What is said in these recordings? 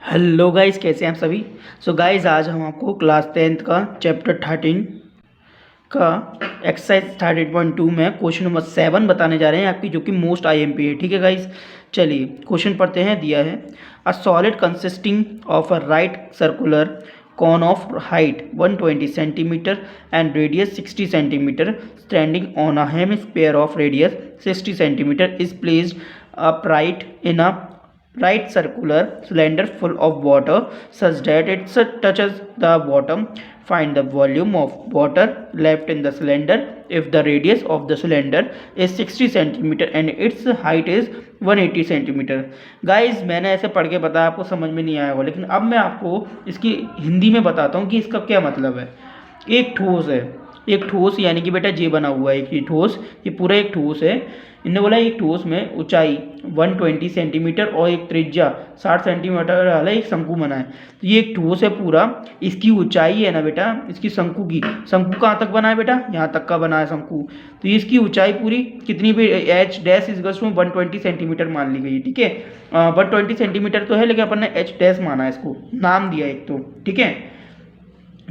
Hello guys, कैसे हैं आप सभी। सो गाइस, आज हम आपको क्लास 10th का चैप्टर 13 का एक्सरसाइज 13.2 में क्वेश्चन नंबर 7 बताने जा रहे हैं आपकी, जो कि मोस्ट आईएमपी है। ठीक है गाइस, चलिए क्वेश्चन पढ़ते हैं। दिया है a solid consisting of a right circular cone of height 120 centimeter and radius 60 centimeter standing on a hemisphere of radius 60 centimeter is placed upright in a right circular cylinder full of water such that it touches the bottom. Find the volume of water left in the cylinder if the radius of the cylinder is 60 centimeter and its height is 180 centimetre. Guys, मैंने ऐसे पढ़ के बताया, आपको समझ में नहीं आया होगा, लेकिन अब मैं आपको इसकी हिंदी में बताता हूँ कि इसका क्या मतलब है। एक ठोस है, एक ठोस यानी कि बेटा ये बना हुआ है एक ये ठोस, ये पूरा एक ठोस है। इन्होंने बोला एक ठोस में ऊंचाई 120 सेंटीमीटर और एक त्रिज्या 60 सेंटीमीटर वाला एक शंकु बना है। तो ये एक ठोस है पूरा। इसकी ऊंचाई है ना बेटा, इसकी शंकु की, शंकु कहाँ तक बना है बेटा, यहाँ तक का बना है शंकु। तो इसकी ऊंचाई पूरी कितनी भी H dash equals to 120 centimetre मान ली गई। ठीक है, 120 सेंटीमीटर तो है, लेकिन अपन ने एच डैश माना है, इसको नाम दिया एक तो। ठीक है,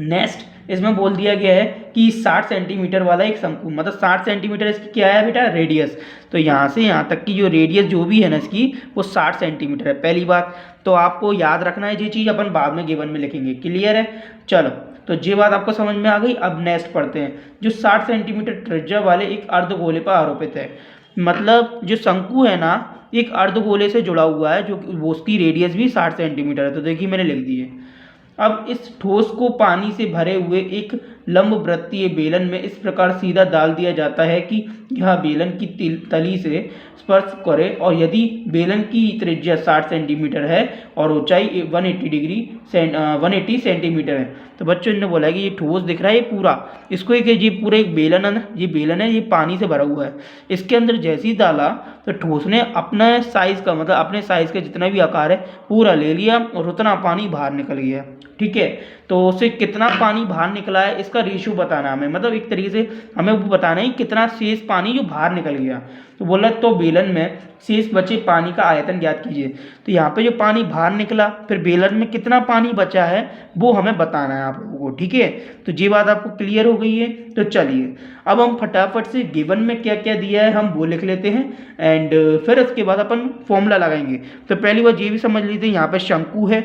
नेक्स्ट इसमें बोल दिया गया है कि 60 सेंटीमीटर वाला एक शंकु, मतलब 60 सेंटीमीटर इसकी क्या है बेटा, रेडियस। तो यहाँ से यहाँ तक की जो रेडियस जो भी है ना इसकी, वो 60 सेंटीमीटर है। पहली बात तो आपको याद रखना है, ये चीज़ अपन बाद में गिवन में लिखेंगे। क्लियर है, चलो तो ये बात आपको समझ में आ गई। अब नेक्स्ट पढ़ते हैं। जो 60 सेंटीमीटर त्रिज्या वाले एक अर्धगोले पर आरोपित है, मतलब जो शंकु है ना एक अर्धगोले से जुड़ा हुआ है, जो वो उसकी रेडियस भी 60 सेंटीमीटर है। तो देखिए मैंने लिख दी है। अब इस ठोस को पानी से भरे हुए एक लंबवृत्तीय बेलन में इस प्रकार सीधा डाल दिया जाता है कि यह बेलन की तली से स्पर्श करे, और यदि बेलन की त्रिज्या 60 सेंटीमीटर है और ऊंचाई 180 सेंटीमीटर है। तो बच्चों ने बोला है कि ये ठोस दिख रहा है, ये पूरा, इसको एक ये पूरा एक बेलन है, ये बेलन है, ये पानी से भरा हुआ है। इसके अंदर जैसे ही डाला तो ठोस ने अपना साइज का, मतलब अपने साइज का जितना भी आकार है पूरा ले लिया और उतना पानी बाहर निकल गया। ठीक है, तो उससे कितना पानी बाहर निकला है इसका रेशियो बताना हमें, मतलब एक तरीके से हमें वो बताना है कितना शेष पानी जो बाहर निकल गया। तो बोला तो बेलन में शेष बचे पानी का आयतन ज्ञात कीजिए। तो यहाँ पे जो पानी बाहर निकला, फिर बेलन में कितना पानी बचा है वो हमें बताना है आप लोगों को। ठीक है, तो ये बात आपको क्लियर हो गई है। तो चलिए अब हम फटाफट से गिवन में क्या क्या दिया है हम वो लिख लेते हैं, एंड फिर उसके बाद अपन फॉर्मूला लगाएंगे। तो पहली बात ये भी समझ लीजिए, यहाँ पे शंकु है,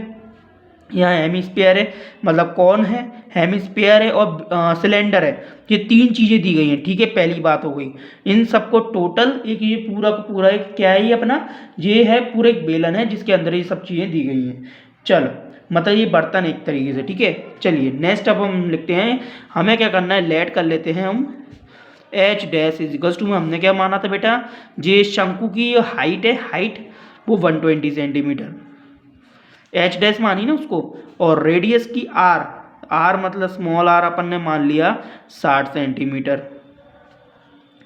यहाँ हेमिस्फीयर है, मतलब कौन है, हेमिस्फीयर है और सिलेंडर है। ये तीन चीज़ें दी गई हैं। ठीक है, पहली बात हो गई। इन सबको टोटल एक ये पूरा का पूरा एक क्या है, ये अपना ये है पूरा एक बेलन है जिसके अंदर ये सब चीज़ें दी गई हैं। चलो, मतलब ये बर्तन एक तरीके से। ठीक है, चलिए नेक्स्ट अब हम लिखते हैं। हमें क्या करना है, लेट कर लेते हैं हम एच डैश इजिकल्स टू में हमने क्या माना था बेटा, ये शंकु की हाइट है, हाइट वो 120 सेंटीमीटर, एच डैश मानी ना उसको, और रेडियस की आर, आर मतलब स्मॉल आर अपन ने मान लिया 60 सेंटीमीटर।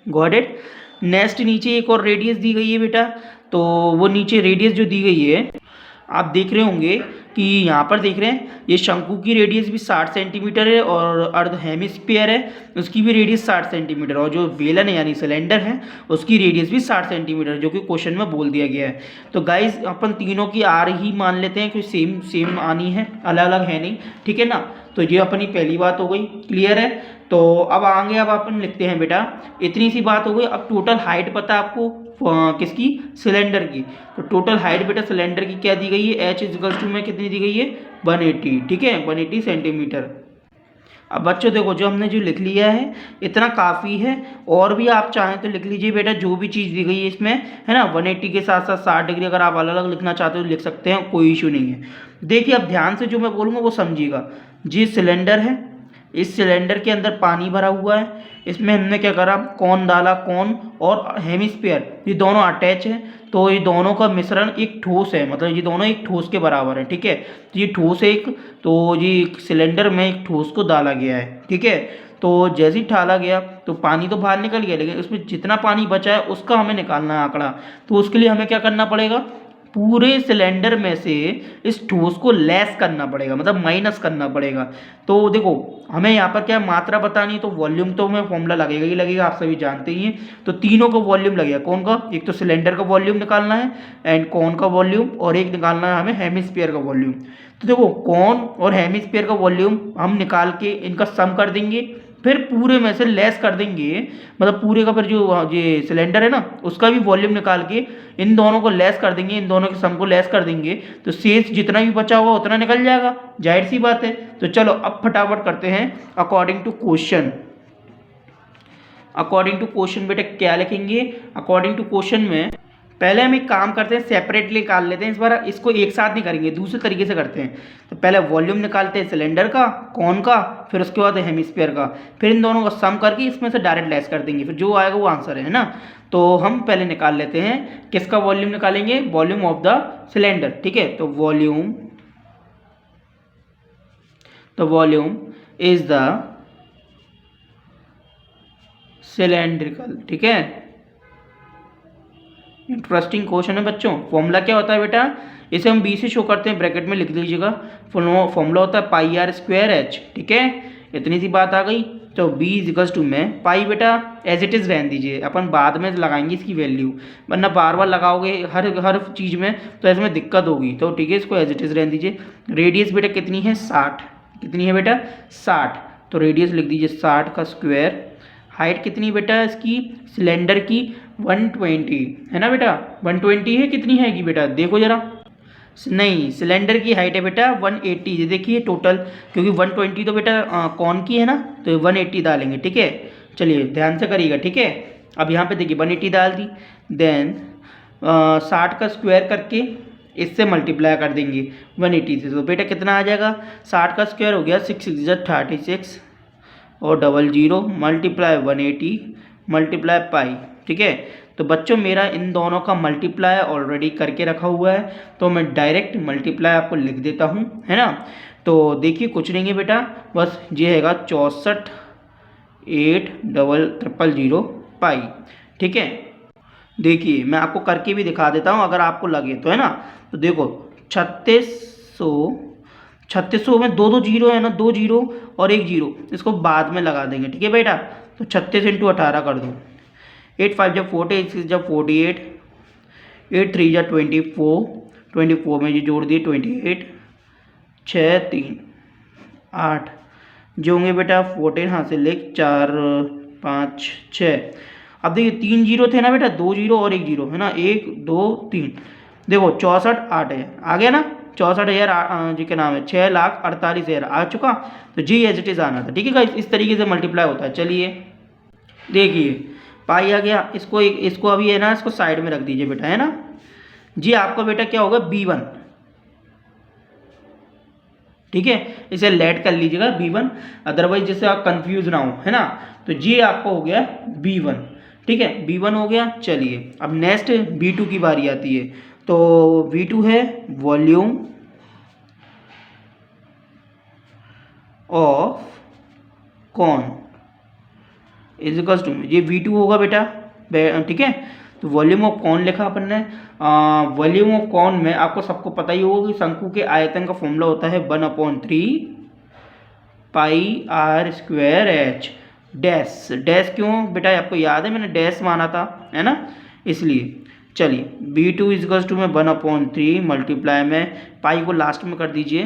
Got it. नेक्स्ट नीचे एक और रेडियस दी गई है बेटा, तो वो नीचे रेडियस जो दी गई है आप देख रहे होंगे कि यहाँ पर देख रहे हैं ये शंकु की रेडियस भी 60 सेंटीमीटर है और अर्ध हेमिस्फीयर है उसकी भी रेडियस 60 सेंटीमीटर, और जो बेलन है यानी सिलेंडर है उसकी रेडियस भी 60 सेंटीमीटर, जो कि क्वेश्चन में बोल दिया गया है। तो गाइज अपन तीनों की आर ही मान लेते हैं, क्योंकि सेम सेम आनी है, अलग अलग है नहीं। ठीक है ना, तो ये अपनी पहली बात हो गई। क्लियर है, तो अब आगे अब अपन लिखते हैं बेटा, इतनी सी बात हो गई। अब टोटल हाइट पता है आपको किसकी, सिलेंडर की। तो टोटल हाइट बेटा सिलेंडर की क्या दी गई है, एच इजकल्स टू में कितनी दी गई है, 180। ठीक है, 180 सेंटीमीटर। अब बच्चों देखो, जो हमने जो लिख लिया है इतना काफ़ी है, और भी आप चाहें तो लिख लीजिए बेटा, जो भी चीज़ दी गई है इसमें है ना। 180 के साथ साथ 60 डिग्री अगर आप अलग अलग लिखना चाहते हो तो लिख सकते हैं, कोई इशू नहीं है। देखिए अब ध्यान से जो मैं बोलूँगा वो समझिएगा। जी सिलेंडर है, इस सिलेंडर के अंदर पानी भरा हुआ है, इसमें हमने क्या करा, कौन डाला, कौन और हेमिस्फीयर ये दोनों अटैच हैं, तो ये दोनों का मिश्रण एक ठोस है, मतलब ये दोनों एक ठोस के बराबर है। ठीक है, तो ये ठोस है एक, तो ये सिलेंडर में एक ठोस को डाला गया है। ठीक है, तो जैसे ही डाला गया तो पानी तो बाहर निकल गया, लेकिन उसमें जितना पानी बचा है उसका हमें निकालना है आंकड़ा। तो उसके लिए हमें क्या करना पड़ेगा, पूरे सिलेंडर में से इस ठोस को लेस करना पड़ेगा, मतलब माइनस करना पड़ेगा। तो देखो हमें यहाँ पर क्या मात्रा बतानी, तो वॉल्यूम तो हमें फॉर्मूला लगेगा ही लगेगा, आप सभी जानते ही हैं। तो तीनों का वॉल्यूम लगेगा, कौन का, एक तो सिलेंडर का वॉल्यूम निकालना है एंड कॉन का वॉल्यूम, और एक निकालना है हमें हेमिस्फीयर का वॉल्यूम। तो देखो कॉन और हेमिस्फीयर का वॉल्यूम हम निकाल के इनका सम कर देंगे, फिर पूरे में से लेस कर देंगे, मतलब पूरे का फिर जो ये सिलेंडर है ना उसका भी वॉल्यूम निकाल के इन दोनों को लेस कर देंगे, इन दोनों के सम को लेस कर देंगे, तो शेष जितना भी बचा होगा उतना निकल जाएगा, जाहिर सी बात है। तो चलो अब फटाफट करते हैं according to question. According to question बेटा क्या लिखेंगे, अकॉर्डिंग टू क्वेश्चन में पहले हम एक काम करते हैं, सेपरेटली निकाल लेते हैं, इस बार इसको एक साथ नहीं करेंगे, दूसरे तरीके से करते हैं। तो पहले वॉल्यूम निकालते हैं सिलेंडर का, कॉन का, फिर उसके बाद हेमिस्फीयर का, फिर इन दोनों का सम करके इसमें से डायरेक्ट लेस कर देंगे, फिर जो आएगा वो आंसर है ना। तो हम पहले निकाल लेते हैं, किसका वॉल्यूम निकालेंगे, वॉल्यूम ऑफ द सिलेंडर, ठीक है। तो वॉल्यूम इज द सिलेंड्रिकल, ठीक है। इंटरेस्टिंग क्वेश्चन है बच्चों। फॉर्मूला क्या होता है बेटा, इसे हम बी से शो करते हैं, ब्रैकेट में लिख लीजिएगा। फॉर्मूला होता है पाई आर स्क्वायर एच, ठीक है। इतनी सी बात आ गई। तो बी इजिकल्स टू में पाई बेटा एज इट इज़ रहने दीजिए, अपन बाद में लगाएंगे इसकी वैल्यू, वरना बार बार लगाओगे हर चीज़ में तो ऐसे में दिक्कत होगी। तो ठीक है, इसको एज इट इज़ रहने दीजिए। रेडियस बेटा कितनी है 60, कितनी है बेटा 60, तो रेडियस लिख दीजिए 60 का स्क्वायर। हाइट कितनी बेटा इसकी सिलेंडर की 120 है ना बेटा, 120 है, कितनी है कि बेटा देखो जरा, नहीं सिलेंडर की हाइट है बेटा 180, ये देखिए टोटल, क्योंकि 120 तो बेटा कौन की है ना, तो 180 डालेंगे, ठीक है। चलिए ध्यान से करिएगा, ठीक है। अब यहाँ पे देखिए 180 डाल दी, देन 60 का स्क्वायर करके इससे मल्टीप्लाई कर देंगे 180 से, तो बेटा कितना आ जाएगा, 60 का स्क्वायर हो गया 6 6 36 और 00 मल्टीप्लाई 180 मल्टीप्लाई पाई, ठीक है। तो बच्चों मेरा इन दोनों का मल्टीप्लाई ऑलरेडी करके रखा हुआ है, तो मैं डायरेक्ट मल्टीप्लाई आपको लिख देता हूँ, है ना। तो देखिए कुछ नहीं है बेटा, बस ये हैगा 64,8,000 पाई, ठीक है। देखिए मैं आपको करके भी दिखा देता हूँ अगर आपको लगे तो, है ना। तो देखो 3600 में दो जीरो है ना, 2 जीरो और 1 जीरो, इसको बाद में लगा देंगे, ठीक है बेटा। तो 36 × 18 कर दो, 8 5 जब 40, 8 6 जब 48, 8 3 जब 24, 24 में ये जोड़ दिए 28, 6 3 8 जो होंगे बेटा 14, हाथ से लेख 4 5 6। अब देखिए 3 जीरो थे ना बेटा, 2 जीरो और 1 जीरो है ना, 1 2 3, देखो 64 8 है, आ गया ना 64,000 जी के नाम है 6,48,000 आ चुका। तो जी एज इट इज़ आना था, ठीक है गाइस, इस तरीके से मल्टीप्लाई होता है। चलिए देखिए पाई आ गया, इसको अभी है ना, इसको साइड में रख दीजिए बेटा, है ना जी। आपका बेटा क्या होगा B1, ठीक है, इसे लेट कर लीजिएगा B1, अदरवाइज जैसे आप कंफ्यूज ना हो, है ना। तो जी आपको हो गया B1, ठीक है, B1 हो गया। चलिए अब नेक्स्ट B2 की बारी आती है। तो V2 है volume of cone equals to, ये V2 होगा बेटा, ठीक है। तो वॉल्यूम ऑफ कॉन लिखा अपन ने। वॉल्यूम ऑफ कॉन में आपको सबको पता ही होगा कि शंकु के आयतन का फॉर्मूला होता है 1/3 pi r square h dash. Dash क्यों बेटा, आपको याद है मैंने डैश माना था, है ना, इसलिए। चलिए B2 इजिकल्स टू में 1/3 मल्टीप्लाई में पाई को लास्ट में कर दीजिए।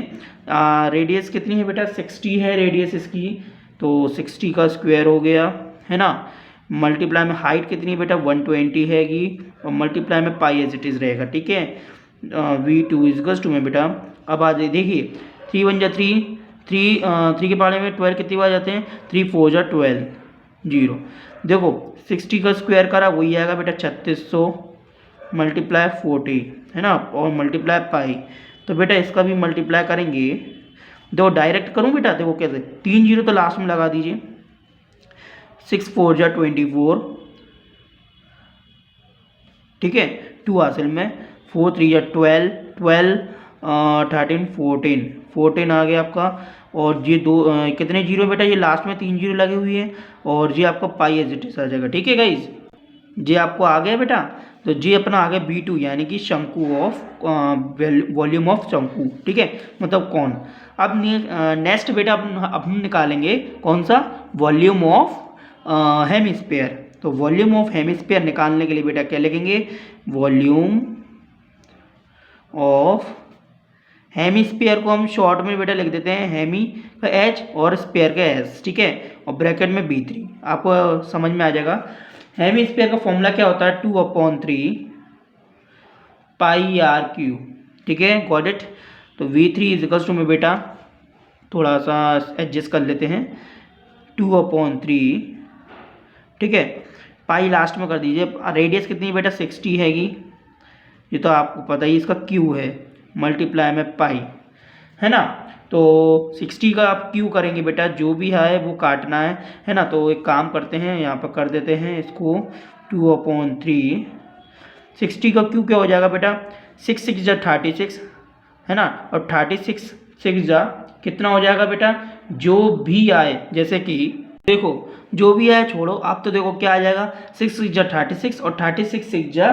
रेडियस कितनी है बेटा 60 है रेडियस इसकी, तो 60 का स्क्वायर हो गया, है ना। मल्टीप्लाई में हाइट कितनी है बेटा 120 हैगी, और मल्टीप्लाई में पाई एज इट इज़ रहेगा, ठीक है। V2 इजिकल्स टू में बेटा अब आ जाए, देखिए 3 1 जा 3 3 के पाले में 12 कितनी बार जाते हैं, 3 4 जा 12 0। देखो 60 का स्क्वायर करा वही आएगा बेटा 3600 मल्टीप्लाई 40, है ना, और मल्टीप्लाई पाई। तो बेटा इसका भी मल्टीप्लाई करेंगे, देखो डायरेक्ट करूँ बेटा, देखो कैसे, 3 जीरो तो लास्ट में लगा दीजिए, 6 4 जा 24, ठीक है, 2 हासिल में, 4 3 जा 12 12 13 14 आ गया आपका। और ये दो कितने जीरो बेटा, ये लास्ट में 3 जीरो लगे हुए हैं, और ये आपका पाई एज इट इज़ आ जाएगा, ठीक है गाइज, ये आपको आ गया बेटा। तो जी अपना आ गया B2 यानी कि शंकु ऑफ वॉल्यूम ऑफ शंकु, ठीक है, मतलब कौन। अब नेक्स्ट बेटा अपन निकालेंगे कौन सा, वॉल्यूम ऑफ हेमिस्फीयर। तो वॉल्यूम ऑफ हेमिस्फीयर निकालने के लिए बेटा क्या लिखेंगे, वॉल्यूम ऑफ हेमिस्फीयर को हम शॉर्ट में बेटा लिख देते हैं हेमी का H और स्पेयर का S, ठीक है, और ब्रैकेट में B3, आपको समझ में आ जाएगा। हेमिस्फीयर का फॉर्मूला क्या होता है, 2/3 पाई आर क्यू, ठीक है, गॉट इट। तो V3 इज इक्वल्स टू में बेटा थोड़ा सा एडजस्ट कर लेते हैं, 2/3, ठीक है, पाई लास्ट में कर दीजिए। रेडियस कितनी बेटा 60 हैगी, ये तो आपको पता ही, इसका Q है, मल्टीप्लाई में पाई, है ना। तो 60 का आप Q करेंगे बेटा, जो भी है वो काटना है ना। तो एक काम करते हैं, यहाँ पर कर देते हैं इसको 2/3, 60 का Q क्या हो जाएगा बेटा, 6 6 जा 36, है ना, और 36 6 जा कितना हो जाएगा बेटा, जो भी आए, जैसे कि देखो जो भी आए छोड़ो, आप तो देखो क्या आ जाएगा, 6 6 जा 36 और 36 6 जा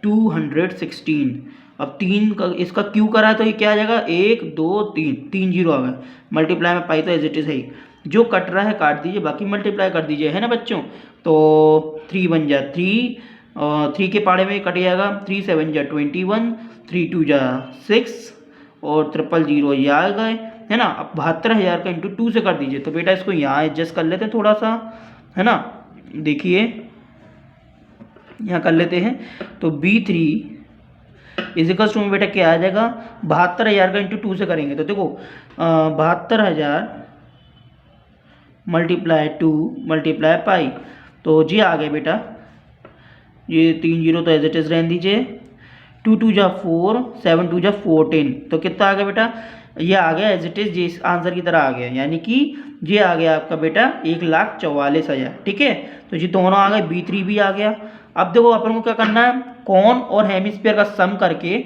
216। अब 3 का इसका Q करा है तो ये क्या आ जाएगा, 1 2 3, 3 जीरो आ गए, मल्टीप्लाई में पाई तो एज इट इज है ही, जो कट रहा है काट दीजिए, बाकी मल्टीप्लाई कर दीजिए, है ना बच्चों। तो 3 बन जा 3, 3 के पाड़े में कट जाएगा, 3 7 जा 21, 3 2 जा 6 और 000 ये आ गए, है ना। अब 72,000 का इंटू 2 से कर दीजिए। तो बेटा इसको यहाँ एडजस्ट कर लेते हैं थोड़ा सा, है ना, देखिए यहाँ कर लेते हैं। तो B3 इजिकल्स टू में बेटा क्या आ जाएगा, 72,000 का इंटू 2 से करेंगे तो देखो 72,000 मल्टीप्लाई 2 मल्टीप्लाई पाई, तो जी आ गए बेटा, ये 3 जीरो तो एज इट इज रहने दीजिए, 2 2 जा 4, 7 2 जा 14, तो कितना आ गया बेटा, ये आ गया एज इट इज जिस आंसर की तरह आ गया, यानी कि ये आ गया आपका बेटा 1,44,000, ठीक है। तो ये दोनों आ गए, B3 भी आ गया। अब देखो अपन को क्या करना है, कॉन और हेमिस्फीयर का सम करके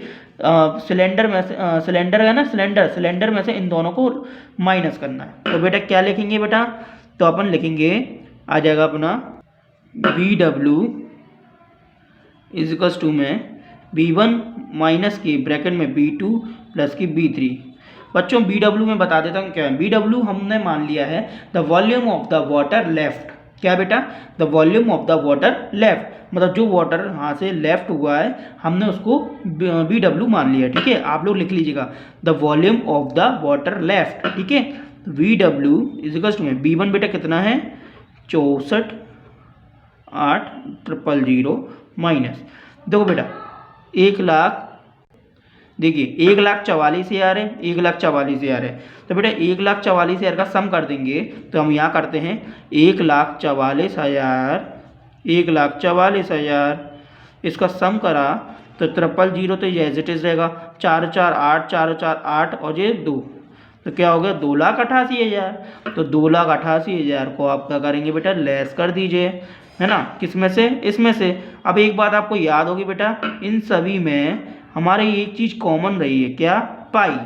सिलेंडर में से सिलेंडर है ना, सिलेंडर में से इन दोनों को माइनस करना है। तो बेटा क्या लिखेंगे बेटा, तो अपन लिखेंगे, आ जाएगा अपना BW इज इक्वल्स टू में B1 माइनस की ब्रैकेट में B2 प्लस की B3। बच्चों BW में बता देता हूँ क्या है। BW हमने मान लिया है the volume of the water left, क्या बेटा, the volume of the water left, मतलब जो वाटर यहाँ से लेफ्ट हुआ है हमने उसको BW मान लिया, ठीक है। आप लोग लिख लीजिएगा the volume of the water left, ठीक है। BW इज इक्वल्स टू में B1 बेटा कितना है 64,800 माइनस, देखो बेटा 1,00,000, देखिए 1,44,000 है, 1,44,000 है, तो बेटा 1,44,000 का सम कर देंगे। तो हम यहाँ करते हैं 1,44,000, 1,44,000 इसका सम करा तो 000 तो ये एज इट इज रहेगा, 4 4 8, 4 4 8 और ये 2, तो क्या हो गया 2,88,000। तो 2,88,000 को आप क्या करेंगे बेटा, लेस कर दीजिए, है ना, किस में से, इसमें से। अब एक बात आपको याद होगी बेटा, इन सभी में हमारे एक चीज़ कॉमन रही है, क्या, पाई।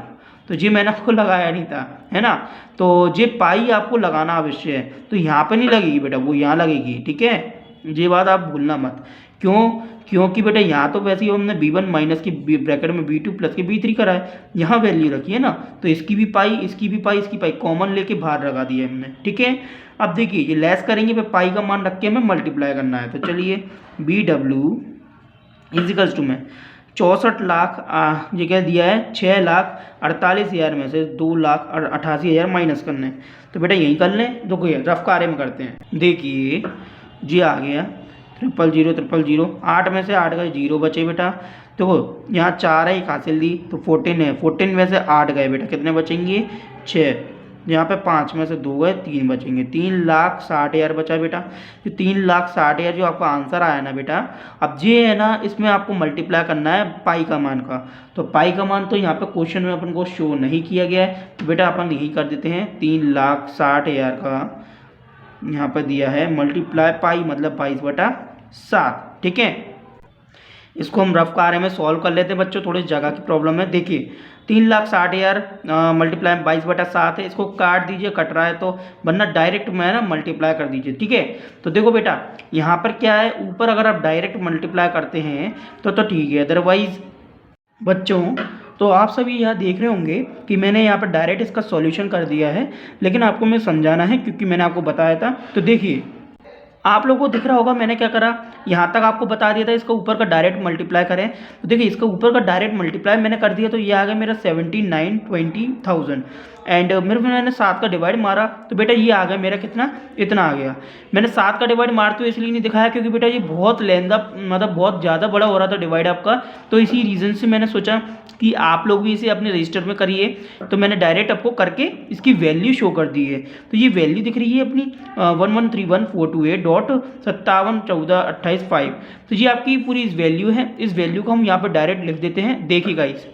तो जी मैंने आपको लगाया नहीं था, है ना, तो ये पाई आपको लगाना अवश्य है। तो यहाँ पे नहीं लगेगी बेटा, वो यहाँ लगेगी, ठीक है, ये बात आप भूलना मत। क्यों, क्योंकि बेटा यहाँ तो वैसे ही हमने B1 माइनस की ब्रैकेट में B2 प्लस की B3 करा है, यहाँ वैल्यू रखी है ना, तो इसकी भी पाई, इसकी भी पाई, इसकी पाई कॉमन लेके बाहर लगा दिया है हमने, ठीक है। अब देखिए ये लेस करेंगे, फिर पाई का मान रख के हमें मल्टीप्लाई करना है। तो चलिए BW इजिकल्स टू में 64 लाख, ये क्या दिया है 6,48,000 में से 2,88,000 माइनस करने हैं। तो बेटा यही कर लें, देखो ये रफ कार्य में करते हैं। देखिए जी आ गया 000, 8 में से 8 गए 0 बचे बेटा। देखो यहाँ 4 है, एक हासिल दी, तो 14 है, 14 में से 8 गए बेटा, कितने बचेंगे 6। यहाँ पे 5 में से 2 गए 3 बचेंगे, 3,60,000 बचा बेटा। जो 3,60,000 जो आपका आंसर आया ना बेटा, अब ये है ना, इसमें आपको मल्टीप्लाई करना है पाई का मान का। तो पाई का मान तो यहाँ पे क्वेश्चन में अपन को शो नहीं किया गया है, तो बेटा अपन यही कर देते हैं 3,60,000 का यहाँ पर दिया है मल्टीप्लाई पाई मतलब 22/7, ठीक है। इसको हम रफ कार में सॉल्व कर लेते हैं बच्चों, थोड़ी जगह की प्रॉब्लम है। देखिए 3,60,000 मल्टीप्लाई 22/7 है, इसको काट दीजिए, कट रहा है तो, वरना डायरेक्ट में ना मल्टीप्लाई कर दीजिए, ठीक है। तो देखो बेटा यहाँ पर क्या है, ऊपर अगर आप डायरेक्ट मल्टीप्लाई करते हैं तो ठीक है, अदरवाइज बच्चों तो आप सभी यहाँ देख रहे होंगे कि मैंने यहाँ पर डायरेक्ट इसका सॉल्यूशन कर दिया है, लेकिन आपको मैं समझाना है क्योंकि मैंने आपको बताया था। तो देखिए आप लोगों को दिख रहा होगा मैंने क्या करा, यहाँ तक आपको बता दिया था इसका ऊपर का डायरेक्ट मल्टीप्लाई करें। तो देखिए इसका ऊपर का डायरेक्ट मल्टीप्लाई मैंने कर दिया, तो ये आ गया मेरा 79,20,000 एंड मैंने 7 का डिवाइड मारा तो बेटा ये आ गया मेरा कितना, इतना आ गया। मैंने 7 का डिवाइड मारते हुए इसलिए नहीं दिखाया क्योंकि बेटा ये बहुत लेंदा मतलब बहुत ज़्यादा बड़ा हो रहा था डिवाइड आपका, तो इसी रीज़न से मैंने सोचा कि आप लोग भी इसे अपने रजिस्टर में करिए, तो मैंने डायरेक्ट आपको करके इसकी वैल्यू शो कर दी है। तो ये वैल्यू दिख रही है अपनी 1131,428.571428.5। तो ये आपकी पूरी इस वैल्यू है, इस वैल्यू को हम यहाँ पर डायरेक्ट लिख देते हैं। देखिए गाइस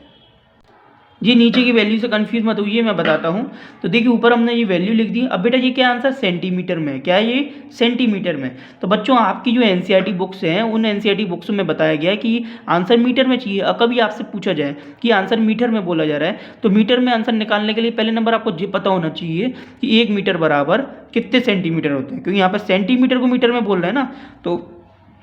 जी नीचे की वैल्यू से कंफ्यूज मत होइए, मैं बताता हूँ। तो देखिए ऊपर हमने ये वैल्यू लिख दी। अब बेटा ये क्या आंसर सेंटीमीटर में, क्या है ये सेंटीमीटर में। तो बच्चों आपकी जो एनसीईआरटी बुक्स हैं उन एनसीईआरटी बुक्स में बताया गया है कि आंसर मीटर में चाहिए। कभी आपसे पूछा जाए कि आंसर मीटर में बोला जा रहा है तो मीटर में आंसर निकालने के लिए पहले नंबर आपको ये पता होना चाहिए कि 1 मीटर बराबर कितने सेंटीमीटर होते हैं, क्योंकि यहाँ पर सेंटीमीटर को मीटर में बोल रहे हैं ना, तो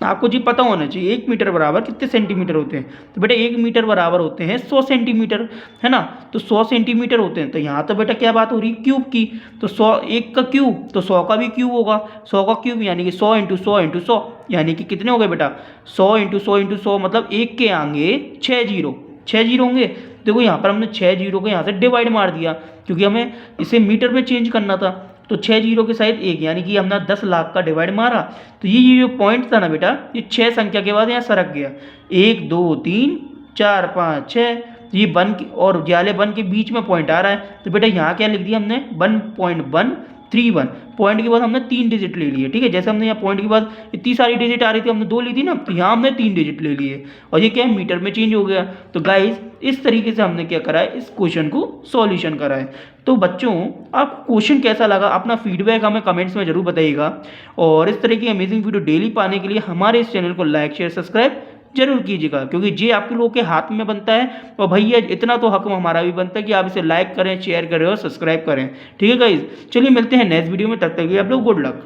आपको जी पता होना चाहिए 1 मीटर बराबर कितने सेंटीमीटर होते हैं। तो बेटा 1 मीटर बराबर होते हैं 100 सेंटीमीटर, है ना। तो 100 सेंटीमीटर होते हैं, तो यहाँ तो बेटा क्या बात हो रही है क्यूब की, तो 100 1 का क्यूब तो 100 का भी क्यूब होगा, 100 का क्यूब यानी कि 100 × 100 × 100 यानी कि कितने हो गए बेटा 100 × 100 × 100 मतलब 1 के आगे 6 जीरो होंगे। देखो यहाँ पर हमने 6 जीरो को यहाँ से डिवाइड मार दिया क्योंकि हमें इसे मीटर में चेंज करना था, तो 6 जीरो के साथ 1 यानी कि हमने 10 लाख का डिवाइड मारा। तो ये जो पॉइंट था ना बेटा ये 6 संख्या के बाद यहाँ सरक गया, 1 2 3 4 5 6, ये 1 और जाले 1 के बीच में पॉइंट आ रहा है। तो बेटा यहाँ क्या लिख दिया हमने 1.131, पॉइंट के बाद हमने 3 डिजिट ले लिए, ठीक है। जैसे हमने यहाँ पॉइंट के बाद इतनी सारी डिजिट आ रही थी, हमने 2 ली थी ना, तो यहाँ हमने 3 डिजिट ले लिए और ये क्या है मीटर में चेंज हो गया। तो गाइज इस तरीके से हमने क्या करा है, इस क्वेश्चन को सॉल्यूशन करा है। तो बच्चों आपको क्वेश्चन कैसा लगा, अपना फीडबैक हमें कमेंट्स में जरूर बताइएगा, और इस तरह की अमेजिंग वीडियो डेली पाने के लिए हमारे इस चैनल को लाइक शेयर सब्सक्राइब जरूर कीजिएगा, क्योंकि ये आपके लोगों के हाथ में बनता है। और भैया इतना तो हक हमारा भी बनता है कि आप इसे लाइक करें, शेयर करें और सब्सक्राइब करें, ठीक है गाइज। चलिए मिलते हैं नेक्स्ट वीडियो में, तब तक आप लोग गुड लक।